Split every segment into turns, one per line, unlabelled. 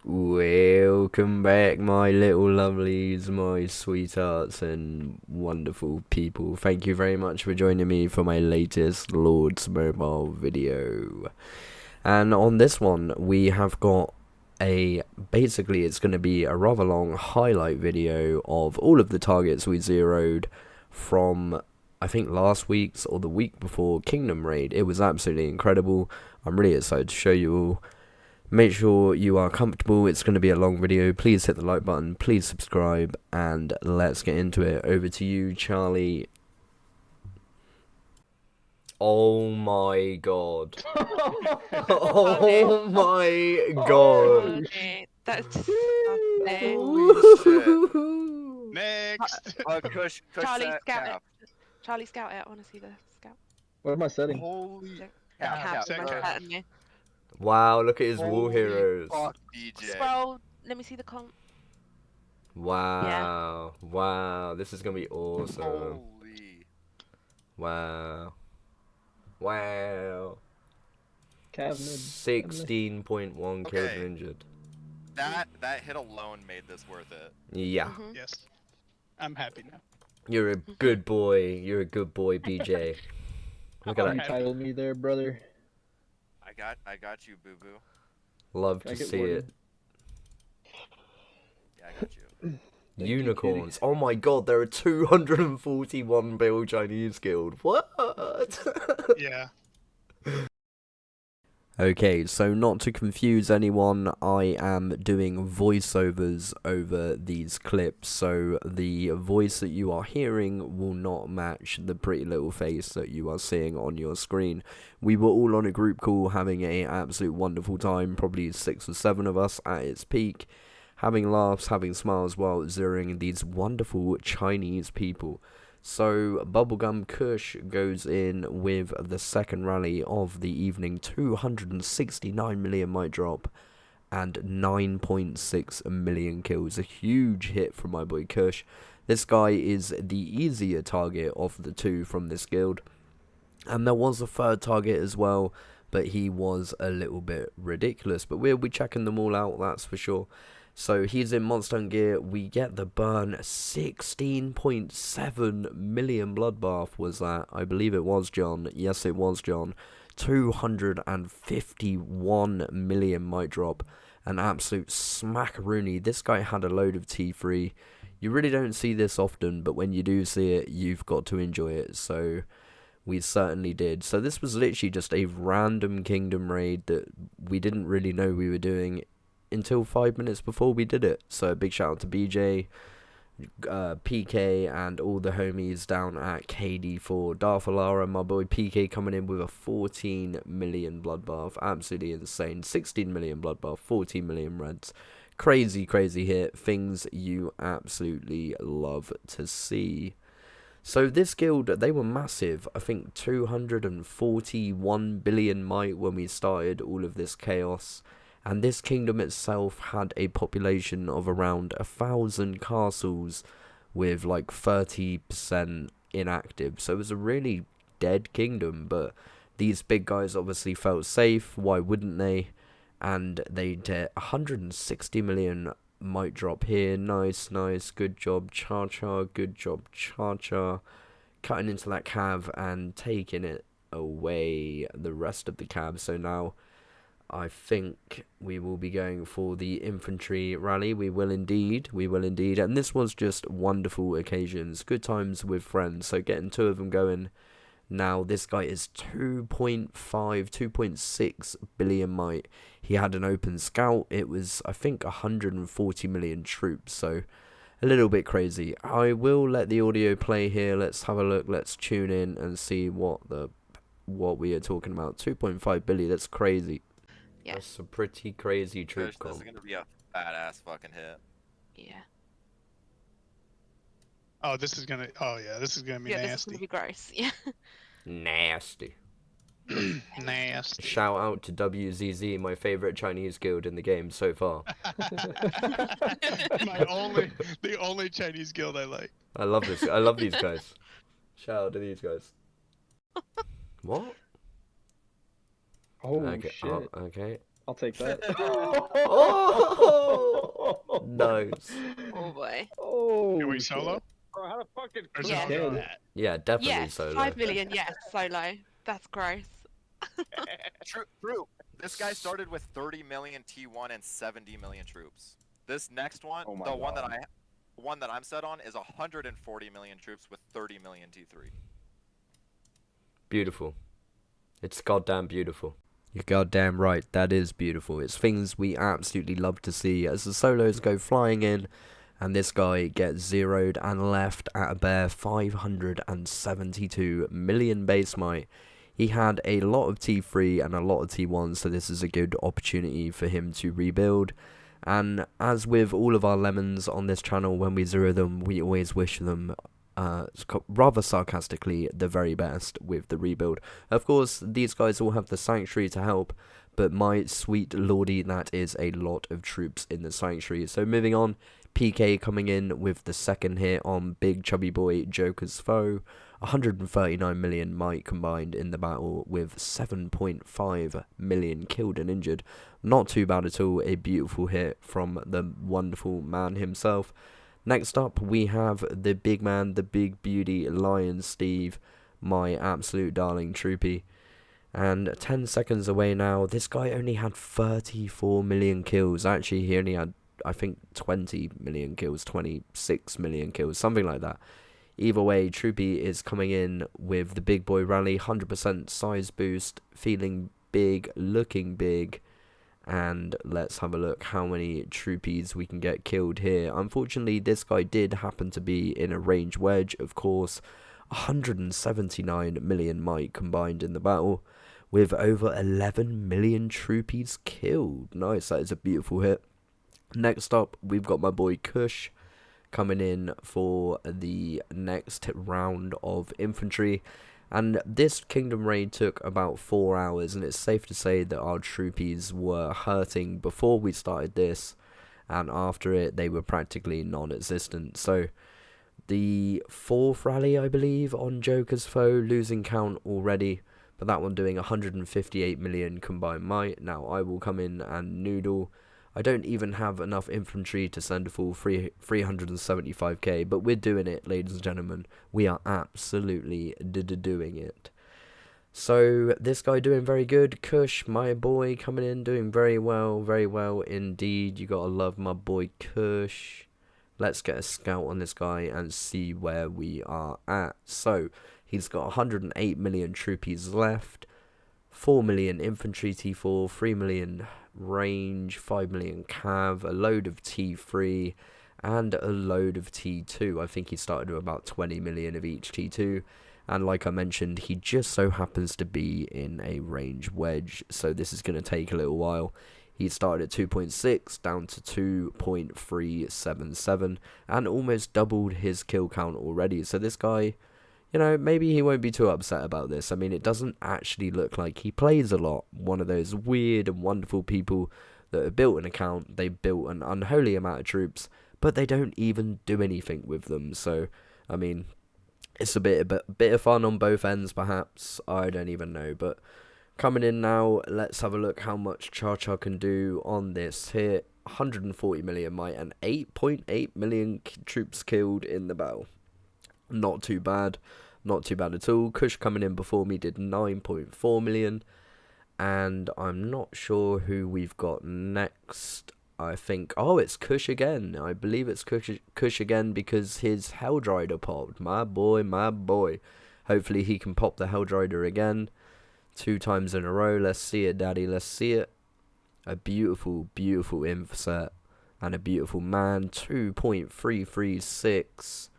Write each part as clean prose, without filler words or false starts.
Welcome back, my little lovelies, my sweethearts and wonderful people. Thank you very much for joining me for my latest Lord's Mobile video. And on this one, we have got basically it's going to be a rather long highlight video of all of the targets we zeroed from, I think, last week's or the week before Kingdom Raid. It was absolutely incredible. I'm really excited to show you all. Make sure you are comfortable. It's going to be a long video. Please hit the like button. Please subscribe. And let's get into it. Over to you, Charlie. Oh my god. Oh my god.
That's
Holy shit. Next.
Kush
Charlie,
that
scout
cap.
it. Charlie, scout it. I want to see the scout.
What am I setting?
Holy
Cap,
set
most
cap.
certainly.
Wow, look at his wall
Holy
heroes.
Fuck, DJ.
Scroll. Let me see the comp.
Wow. Wow, this is going to be awesome.
Holy.
Wow. Wow.
Cav
16.1 kills
Okay.
injured.
That hit alone made this worth it.
Yeah.
Yes. I'm happy now.
You're a good boy. You're a good boy, BJ. Look at
You
that.
titled me there, brother.
I got you, boo boo.
Love
Can I
to
get
see
one?
it.
Yeah, I got you.
Thank you,
Unicorns. Oh my god, there are 241 Bill Chinese Guild. What?
Yeah.
Okay, so not to confuse anyone, I am doing voiceovers over these clips, so the voice that you are hearing will not match the pretty little face that you are seeing on your screen. We were all on a group call having an absolute wonderful time, probably 6 or 7 of us at its peak, having laughs, having smiles while zeroing these wonderful Chinese people. So, Bubblegum Kush goes in with the second rally of the evening, 269 million might drop, and 9.6 million kills. A huge hit from my boy Kush. This guy is the easier target of the two from this guild. And there was a third target as well, but he was a little bit ridiculous. But we'll be checking them all out, that's for sure. So he's in Monster Hunt gear. We get the burn. 16.7 million bloodbath was that. I believe it was John. Yes, it was John. 251 million might drop. An absolute smackaroony. This guy had a load of T3. You really don't see this often, but when you do see it, you've got to enjoy it. So we certainly did. So this was literally just a random Kingdom raid that we didn't really know we were doing until 5 minutes before we did it. So big shout out to BJ, PK, and all the homies down at KD4. Darth Alara, my boy PK, coming in with a 14 million bloodbath. Absolutely insane. 16 million bloodbath, 14 million reds. Crazy hit. Things you absolutely love to see. So this guild, they were massive. I think 241 billion might when we started all of this chaos. And this kingdom itself had a population of around 1,000 castles with like 30% inactive. So it was a really dead kingdom, but these big guys obviously felt safe. Why wouldn't they? And they did 160 million might drop here. Nice. Good job, Cha-Cha. Good job, Cha-Cha. Cutting into that cav and taking it away, the rest of the cav. So now I think we will be going for the infantry rally. We will indeed. And this was just wonderful occasions. Good times with friends. So getting 2 of them going. Now this guy is 2.6 billion might. He had an open scout. It was, I think, 140 million troops. So a little bit crazy. I will let the audio play here. Let's have a look. Let's tune in and see what we are talking about. 2.5 billion. That's crazy.
Yeah.
That's a pretty crazy troop
Kush, this
comp.
is gonna be a badass fucking hit.
Yeah.
Oh, this is gonna. Oh yeah, this is gonna be
Yeah, this is gonna
nasty.
be gross. Yeah.
Nasty.
Nasty.
Shout out to WZZ, my favorite Chinese guild in the game so far.
The only Chinese guild I like.
I love this. I love these guys. Shout out to these guys. What?
Oh
Okay.
shit.
Oh, okay.
I'll take that.
Oh, nice.
Oh boy.
Oh,
Can we
shit.
solo?
Bro, how the fuck did
Or is
Yeah.
it only
Yeah.
that?
Yeah, definitely
Yes,
solo.
5 million. Yes, solo. That's gross.
True. This guy started with 30 million T1 and 70 million troops. This next one,
Oh my
the one
God.
that I'm set on, is 140 million troops with 30 million T3.
Beautiful. It's goddamn beautiful. You're goddamn right, that is beautiful. It's things we absolutely love to see as the solos go flying in, and this guy gets zeroed and left at a bare 572 million base might. He had a lot of T3 and a lot of T1, so this is a good opportunity for him to rebuild. And as with all of our lemons on this channel, when we zero them, we always wish them rather sarcastically the very best with the rebuild. Of course, these guys all have the sanctuary to help, but my sweet lordy, that is a lot of troops in the sanctuary. So moving on, PK coming in with the second hit on big chubby boy Joker's foe. 139 million might combined in the battle with 7.5 million killed and injured. Not too bad at all, a beautiful hit from the wonderful man himself. Next up, we have the big man, the big beauty, Lion Steve, my absolute darling troopy. And 10 seconds away now, this guy only had 34 million kills. Actually, he only had, I think, 20 million kills, 26 million kills, something like that. Either way, Troopy is coming in with the big boy rally, 100% size boost, feeling big, looking big. And let's have a look how many troopies we can get killed here. Unfortunately, this guy did happen to be in a range wedge, of course. 179 million might combined in the battle, with over 11 million troopies killed. Nice, that is a beautiful hit. Next up, we've got my boy Kush coming in for the next round of infantry. And this kingdom raid took about 4 hours, and it's safe to say that our troopies were hurting before we started this, and after it they were practically non-existent. So the fourth rally, I believe, on Joker's foe, losing count already, but that one doing 158 million combined might. Now I will come in and noodle. I don't even have enough infantry to send a full 375k, but we're doing it, ladies and gentlemen. We are absolutely doing it. So, this guy doing very good. Kush, my boy, coming in, doing very well indeed. You gotta love my boy Kush. Let's get a scout on this guy and see where we are at. So, he's got 108 million troopies left. 4 million infantry T4, 3 million range, 5 million cav, a load of T3, and a load of T2. I think he started with about 20 million of each T2. And like I mentioned, he just so happens to be in a range wedge, so this is going to take a little while. He started at 2.6 down to 2.377 and almost doubled his kill count already. So this guy, you know, maybe he won't be too upset about this. I mean, it doesn't actually look like he plays a lot. One of those weird and wonderful people that have built an account, they built an unholy amount of troops, but they don't even do anything with them. So, I mean, it's a bit of fun on both ends, perhaps. I don't even know, but coming in now, let's have a look how much Cha-Cha can do on this hit. 140 million might and 8.8 million troops killed in the battle. Not too bad. Not too bad at all. Kush coming in before me did 9.4 million. And I'm not sure who we've got next. I think, oh, it's Kush again. I believe it's Kush again because his Helldrider popped. My boy. Hopefully he can pop the Helldrider again 2 times in a row. Let's see it, daddy. Let's see it. A beautiful inf set. And a beautiful man. 2.336.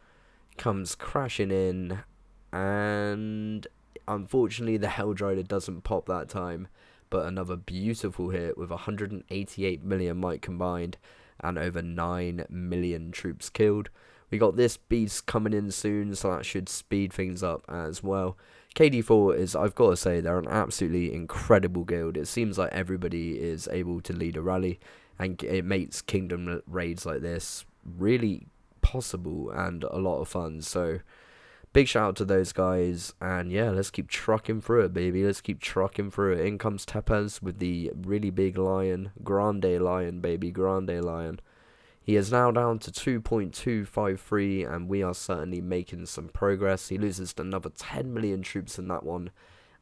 Comes crashing in. And unfortunately the Helldrider doesn't pop that time. But another beautiful hit with 188 million might combined and over 9 million troops killed. We got this beast coming in soon, so that should speed things up as well. KD4 is, I've got to say, they're an absolutely incredible guild. It seems like everybody is able to lead a rally, and it makes kingdom raids like this really possible and a lot of fun. So big shout out to those guys, and yeah, let's keep trucking through it, baby. Let's keep trucking through it. In comes Tepes with the really big lion, grande lion, baby, grande lion. He is now down to 2.253, and we are certainly making some progress. He loses another 10 million troops in that one,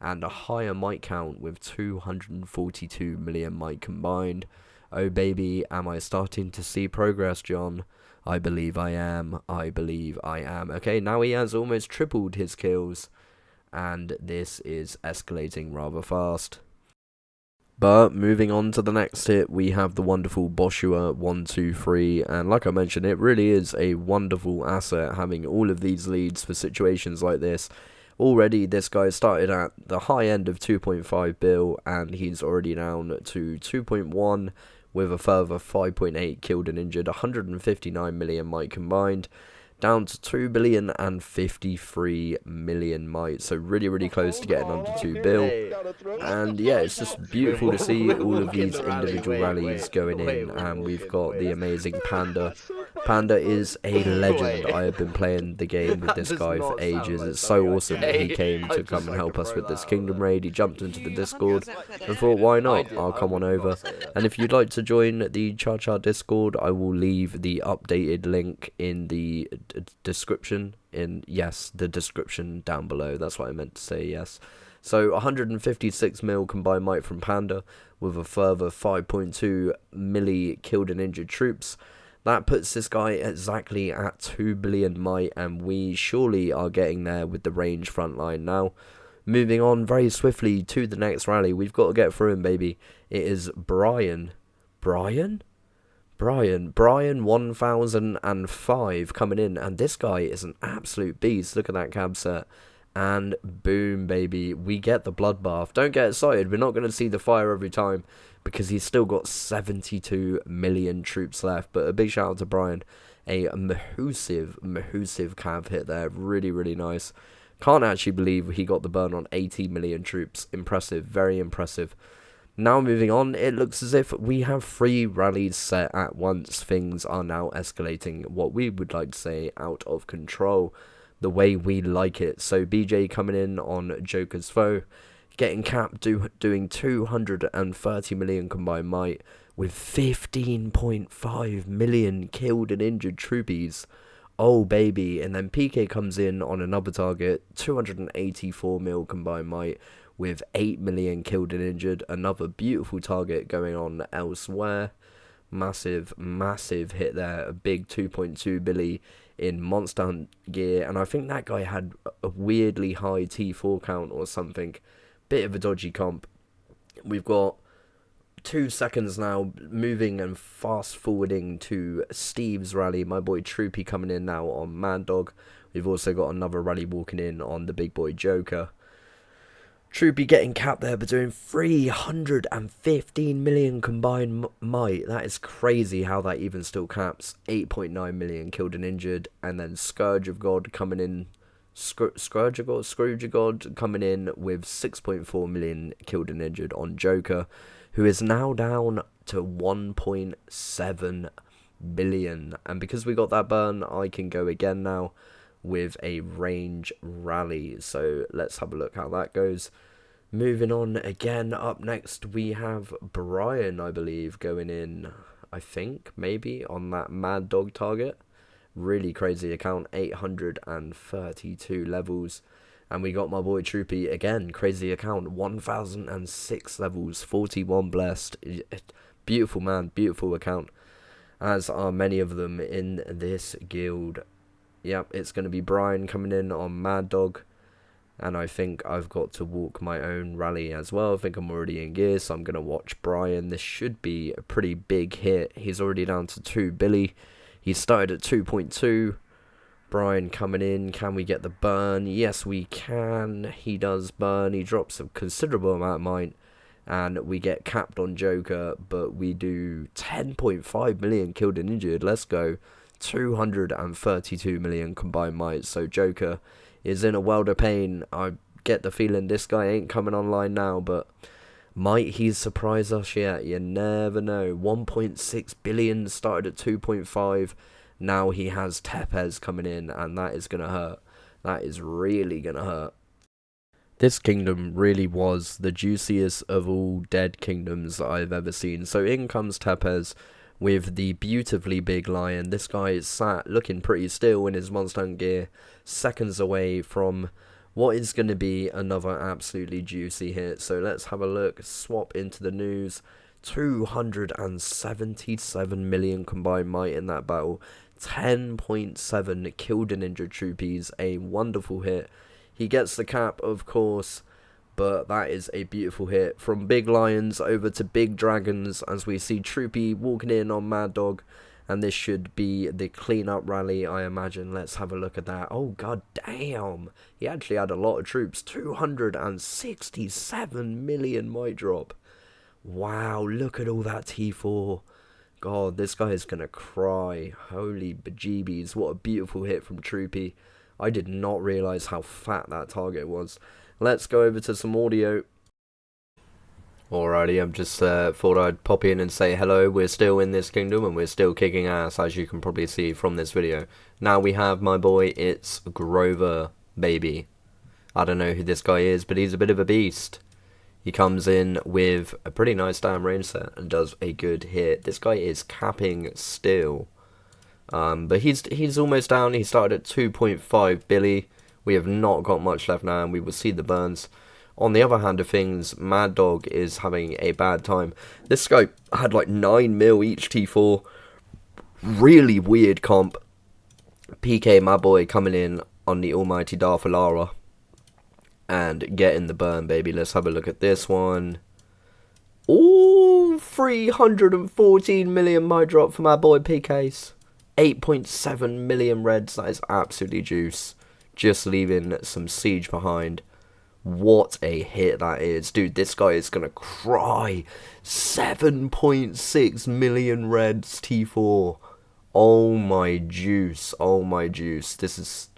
and a higher might count with 242 million might combined. Oh baby, am I starting to see progress, John? I believe I am. I believe I am. Okay, now he has almost tripled his kills, and this is escalating rather fast. But moving on to the next hit, we have the wonderful Boshua 123, and like I mentioned, it really is a wonderful asset having all of these leads for situations like this. Already this guy started at the high end of 2.5 bill, and he's already down to 2.1 with a further 5.8 killed and injured, 159 million might combined, down to 2 billion and 53 million might, so really close to getting under 2 bill. And yeah, it's just beautiful to see all of these individual rallies going in, and we've got the amazing Panda. Panda is a legend. I have been playing the game with this guy for ages. It's so awesome that he came to come and help us with this Kingdom Raid. He jumped into the Discord and thought, why not? I'll come on over. And if you'd like to join the Cha Discord, I will leave the updated link in the description. The description down below. That's what I meant to say, yes. So 156 mil combined might from Panda with a further 5.2 milli killed and injured troops. That puts this guy exactly at 2 billion might, and we surely are getting there with the range front line now. Moving on very swiftly to the next rally. We've got to get through him, baby. It is Brian 1005 coming in, and this guy is an absolute beast. Look at that cab set. And boom, baby, we get the bloodbath. Don't get excited, we're not going to see the fire every time, because he's still got 72 million troops left. But a big shout out to Brian. A massive cav hit there. Really nice. Can't actually believe he got the burn on 80 million troops. Impressive, very impressive. Now moving on, it looks as if we have 3 rallies set at once. Things are now escalating, what we would like to say, out of control. The way we like it. So BJ coming in on Joker's foe, getting capped, doing 230 million combined might with 15.5 million killed and injured troopies. Oh baby. And then PK comes in on another target, 284 mil combined might with 8 million killed and injured. Another beautiful target going on elsewhere. Massive hit there. A big 2.2 billy in monster hunt gear, and I think that guy had a weirdly high T4 count or something. Bit of a dodgy comp. We've got 2 seconds now, moving and fast forwarding to Steve's rally. My boy Troopy coming in now on Mad Dog. We've also got another rally walking in on the big boy Joker. Troopy getting capped there, but doing 315 million combined might. That is crazy how that even still caps. 8.9 million killed and injured. And then Scourge of God coming in. Scrooge of God coming in with 6.4 million killed and injured on Joker, who is now down to 1.7 billion. And because we got that burn, I can go again now with a range rally. So let's have a look how that goes. Moving on again, up next we have Brian, I believe, going in, I think, maybe, on that Mad Dog target. Really crazy account, 832 levels. And we got my boy Troopy, again, crazy account, 1006 levels, 41 blessed. Beautiful man, beautiful account, as are many of them in this guild. Yep, it's going to be Brian coming in on Mad Dog. And I think I've got to walk my own rally as well. I think I'm already in gear, so I'm going to watch Brian. This should be a pretty big hit. He's already down to 2 billy. He started at 2.2. Brian coming in. Can we get the burn? Yes, we can. He does burn. He drops a considerable amount of might. And we get capped on Joker, but we do 10.5 million killed and injured. Let's go. 232 million combined might. So Joker is in a world of pain. I get the feeling this guy ain't coming online now, but might he surprise us yet? You never know. 1.6 billion, started at 2.5. Now he has Tepes coming in, and that is going to hurt. That is really gonna hurt. This kingdom really was the juiciest of all dead kingdoms that I've ever seen. So in comes Tepes with the beautifully big lion. This guy is sat looking pretty still in his Monster Hunt gear, seconds away from what is going to be another absolutely juicy hit. So let's have a look, swap into the news. 277 million combined might in that battle. 10.7 killed and injured troopies, a wonderful hit. He gets the cap, of course, but that is a beautiful hit. From big lions over to big dragons, as we see Troopy walking in on Mad Dog, and this should be the cleanup rally, I imagine. Let's have a look at that. Oh, god damn. He actually had a lot of troops. 267 million might drop. Wow, look at all that T4. God, this guy is going to cry. Holy bejeebies. What a beautiful hit from Troopy. I did not realise how fat that target was. Let's go over to some audio. Alrighty, I'm just thought I'd pop in and say hello. We're still in this kingdom and we're still kicking ass, as you can probably see from this video. Now we have my boy, it's Grover, baby. I don't know who this guy is, but he's a bit of a beast. He comes in with a pretty nice damn range set and does a good hit. This guy is capping still. But he's almost down. He started at 2.5 Billy. We have not got much left now, and we will see the burns. On the other hand of things, Mad Dog is having a bad time. This guy had like 9 mil each T4. Really weird comp. PK, my boy, coming in on the almighty Darth Alara and getting the burn, baby. Let's have a look at this one. Ooh, 314 million might drop for my boy PK's. 8.7 million reds. That is absolutely juice. Just leaving some siege behind. What a hit that is. Dude, this guy is going to cry. 7.6 million reds T4. Oh my juice. Oh my juice. This is...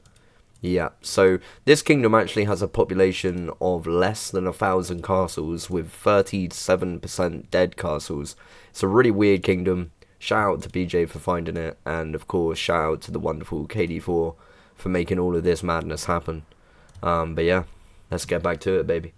yeah, so this kingdom actually has a population of less than 1,000 castles with 37% dead castles. It's a really weird kingdom. Shout out to BJ for finding it, and of course shout out to the wonderful KD4 for making all of this madness happen. But yeah, let's get back to it, baby.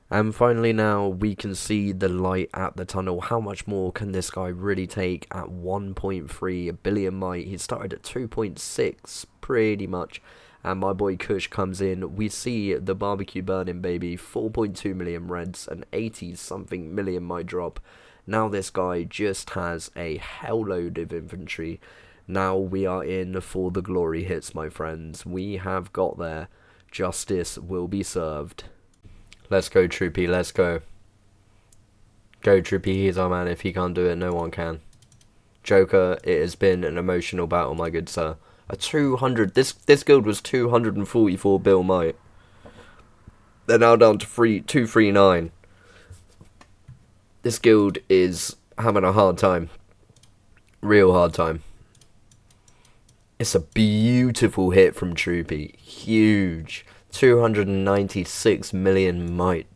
And finally now, we can see the light at the tunnel. How much more can this guy really take at 1.3 billion might? He started at 2.6, pretty much. And my boy Kush comes in. We see the barbecue burning, baby. 4.2 million reds and 80 something million might drop. Now this guy just has a hell load of infantry. Now we are in for the glory hits, my friends. We have got there. Justice will be served. Let's go, Troopy. Let's go. Go, Troopy. He's our man. If he can't do it, no one can. Joker, it has been an emotional battle, my good sir. A 200. This guild was 244 bill might. They're now down to 239. This guild is having a hard time. Real hard time. It's a beautiful hit from Troopy. Huge. 296 million might.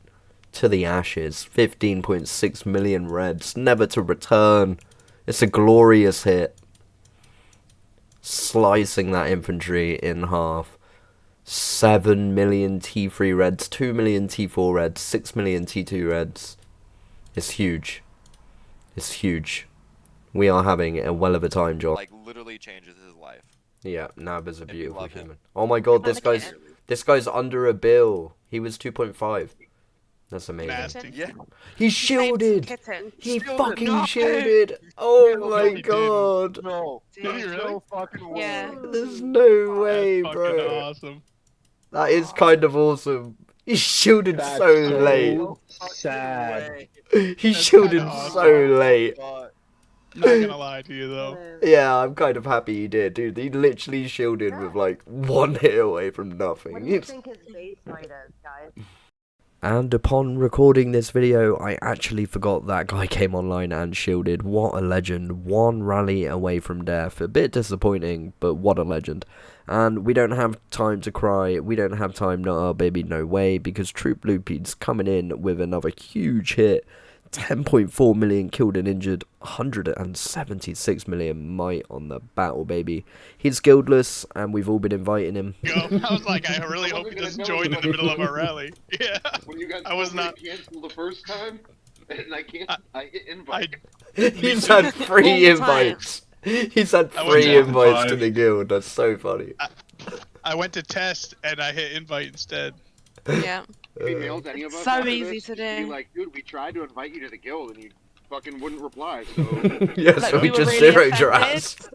To the ashes. 15.6 million reds. Never to return. It's a glorious hit. Slicing that infantry in half. 7 million T3 reds. 2 million T4 reds. 6 million T2 reds. It's huge. It's huge. We are having a well of a time, John.
Like literally changes his life.
Yeah, Nab is a
If you
beautiful
love him.
human. Oh my god,
Love
this guy's under a bill. He was 2.5. That's amazing.
Nasty.
Yeah.
He shielded.
Kitten.
He
Shielded.
fucking
No.
shielded. Oh
No,
my
he
god.
No.
Did he really?
No fucking way.
Yeah.
There's no way,
That's
bro.
fucking awesome.
That is kind of awesome. He shielded
That's
so
so
late.
sad.
He
That's
shielded
kinda awesome.
so late.
God.
Not gonna lie to you though.
Yeah, I'm kind of happy he did, dude. He literally shielded with like one hit away from
What
nothing.
do you think his base rate is, guys?
And upon recording this video, I actually forgot that guy came online and shielded. What a legend. One rally away from death. A bit disappointing, but what a legend. And we don't have time to cry. We don't have time, no, baby, no way. Because Troop Loopy's coming in with another huge hit. 10.4 million killed and injured, 176 million might on the battle, baby. He's guildless, and we've all been inviting him.
Go. I was like, I really hope he doesn't join in the middle of our rally. Yeah.
When you guys
I was not.
canceled the first time, and I hit invite.
He's had 3
All the time.
invites. He's had
I
3
went
invites to
five.
the guild. That's so funny.
I went to test and I hit invite instead.
Yeah.
If he mails any of us
So
after
easy
this,
to
just be
do.
like, dude, we tried to invite you to the guild, and you fucking wouldn't reply, so...
Yeah,
Like,
so we
we were
just
really
zeroed your
offended.
ass.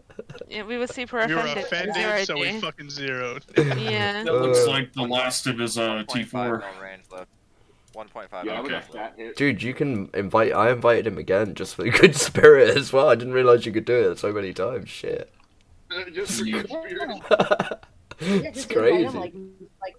Yeah, we were super
We were
offended.
offended, so we
you.
fucking zeroed.
Yeah.
That looks like the last of his
1.5
T4.
mil range left. 1.5
Yeah,
mil
I was a
range left.
fat hit.
Dude, you can invite. I invited him again just for the good spirit as well. I didn't realize you could do it so many times. Shit.
Just for good spirit.
It's
just invite him,
crazy.
like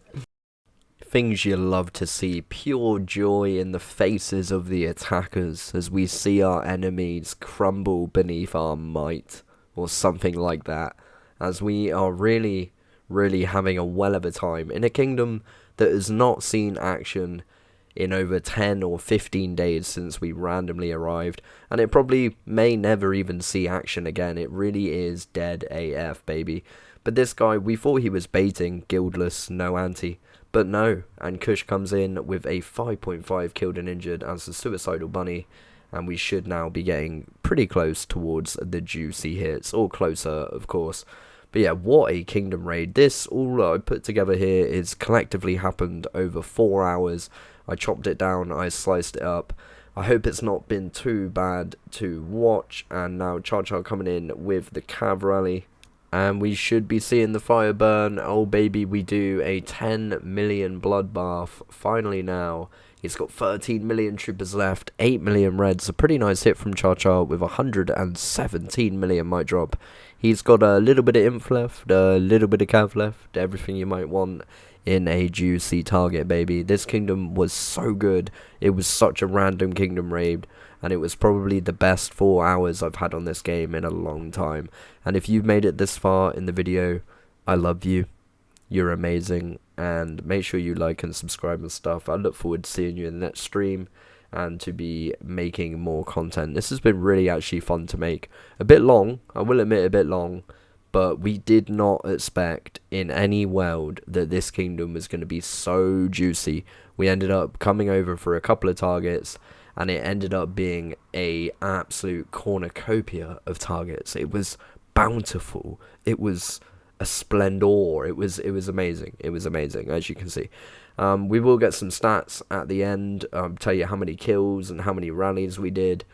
Things you love to see. Pure joy in the faces of the attackers as we see our enemies crumble beneath our might, or something like that. As we are really, really having a well of a time in a kingdom that has not seen action in over 10 or 15 days since we randomly arrived, and it probably may never even see action again. It really is dead AF, baby. But this guy, we thought he was baiting, guildless, no anti, but no, and Kush comes in with a 5.5 killed and injured as the suicidal bunny, and we should now be getting pretty close towards the juicy hits, or closer, of course. But yeah, what a kingdom raid. This, all I put together here, is collectively happened over 4 hours. I chopped it down, I sliced it up. I hope it's not been too bad to watch. And now Char coming in with the Cav rally. And we should be seeing the fire burn. Oh baby, we do a 10 million bloodbath. Finally now. He's got 13 million troopers left, 8 million reds. A pretty nice hit from Char with 117 million might drop. He's got a little bit of inf left, a little bit of cav left, everything you might want in a juicy target, baby. This kingdom was so good. It was such a random kingdom raid, and it was probably the best 4 hours I've had on this game in a long time. And if you've made it this far in the video, I love you. You're amazing, and make sure you like and subscribe and stuff. I look forward to seeing you in the next stream and to be making more content. This has been really actually fun to make. A bit long, I will admit, a bit long, but we did not expect in any world that this kingdom was going to be so juicy. We ended up coming over for a couple of targets, and it ended up being a absolute cornucopia of targets. It was bountiful. It was a splendor. It was amazing. It was amazing, as you can see. We will get some stats at the end, tell you how many kills and how many rallies we did.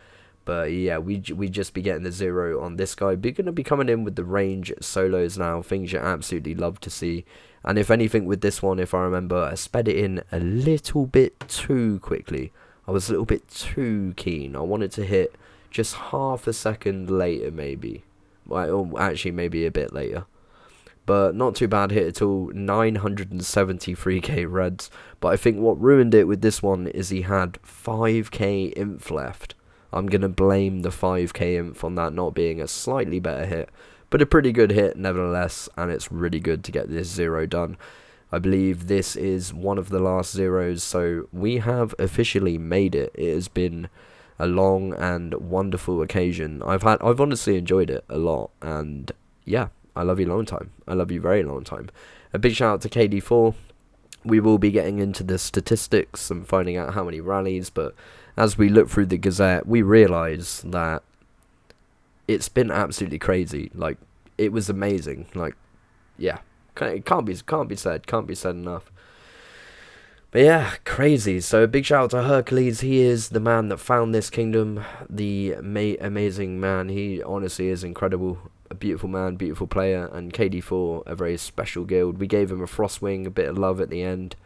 But yeah, we just be getting the 0 on this guy. We're going to be coming in with the range solos now, things you absolutely love to see. And if anything with this one, if I remember, I sped it in a little bit too quickly. I was a little bit too keen. I wanted to hit just half a second later, maybe. Well, actually, maybe a bit later. But not too bad hit at all. 973k reds. But I think what ruined it with this one is he had 5k inf left. I'm going to blame the 5k inf on that not being a slightly better hit. But a pretty good hit nevertheless. And it's really good to get this 0 done. I believe this is one of the last zeros. So we have officially made it. It has been a long and wonderful occasion. I've honestly enjoyed it a lot. And yeah. I love you long time. I love you very long time. A big shout out to KD4. We will be getting into the statistics and finding out how many rallies, but as we look through the Gazette, we realise that it's been absolutely crazy. Like, it was amazing. Like, yeah, it can't be said enough. But yeah, crazy. So a big shout out to Hercules. He is the man that found this kingdom, the amazing man. He honestly is incredible. A beautiful man, beautiful player, and KD4, a very special guild. We gave him a Frostwing, a bit of love at the end,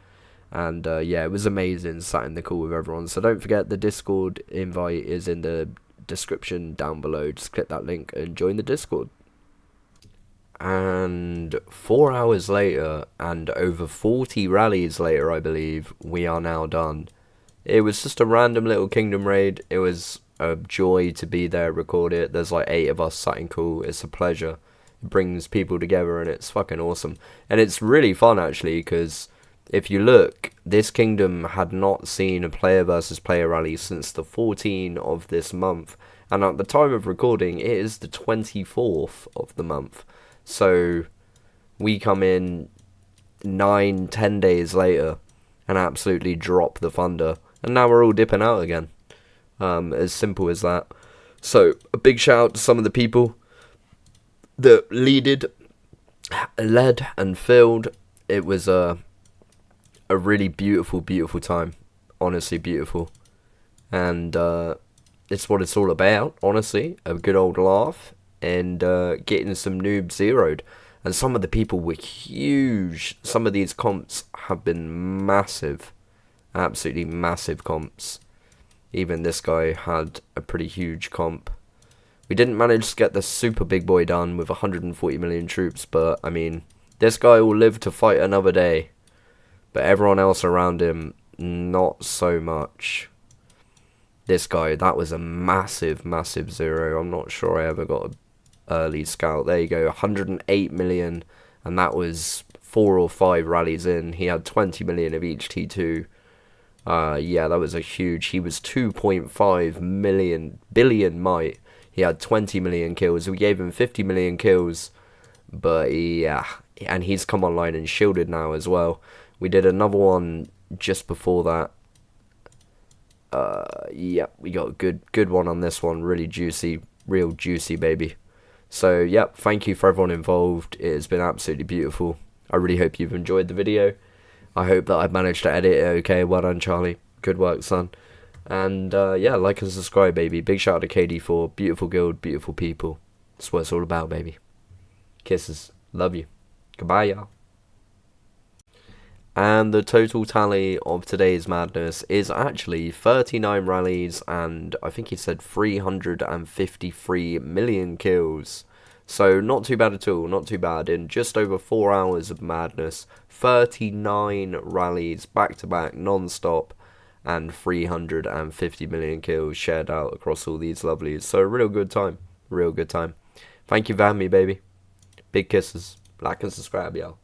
and yeah, it was amazing, sat in the call with everyone. So don't forget, the Discord invite is in the description down below. Just click that link and join the Discord. And 4 hours later, and over 40 rallies later, I believe, we are now done. It was just a random little kingdom raid. It was a joy to be there, record it. There's like 8 of us sat in call. It's a pleasure. It brings people together and it's fucking awesome. And it's really fun actually, because if you look, this kingdom had not seen a player versus player rally since the 14th of this month. And at the time of recording, it is the 24th of the month. So we come in 9-10 days later and absolutely drop the thunder. And now we're all dipping out again. As simple as that. So a big shout out to some of the people that led and filled. It was a really beautiful time, honestly beautiful, and it's what it's all about, honestly, a good old laugh, and getting some noobs zeroed. And some of the people were huge. Some of these comps have been massive, absolutely massive comps. Even this guy had a pretty huge comp. We didn't manage to get the super big boy done with 140 million troops, but I mean, this guy will live to fight another day. But everyone else around him, not so much. This guy, that was a massive zero. I'm not sure I ever got an early scout. There you go, 108 million. And that was 4 or 5 rallies in. He had 20 million of each T2. Yeah, that was a huge. He was 2.5 billion might. He had 20 million kills. We gave him 50 million kills. But yeah, and he's come online and shielded now as well. We did another one just before that. Yeah, we got a good one on this one. Really juicy, real juicy, baby. So, yep, thank you for everyone involved. It has been absolutely beautiful. I really hope you've enjoyed the video. I hope that I've managed to edit it okay. Well done, Charlie. Good work, son. And, yeah, like and subscribe, baby. Big shout out to KD4. Beautiful guild, beautiful people. That's what it's all about, baby. Kisses. Love you. Goodbye, y'all. And the total tally of today's madness is actually 39 rallies and I think he said 353 million kills. So not too bad at all, not too bad. In just over 4 hours of madness, 39 rallies back to back non-stop and 350 million kills shared out across all these lovelies. So real good time, real good time. Thank you for having me, baby. Big kisses. Like and subscribe, y'all.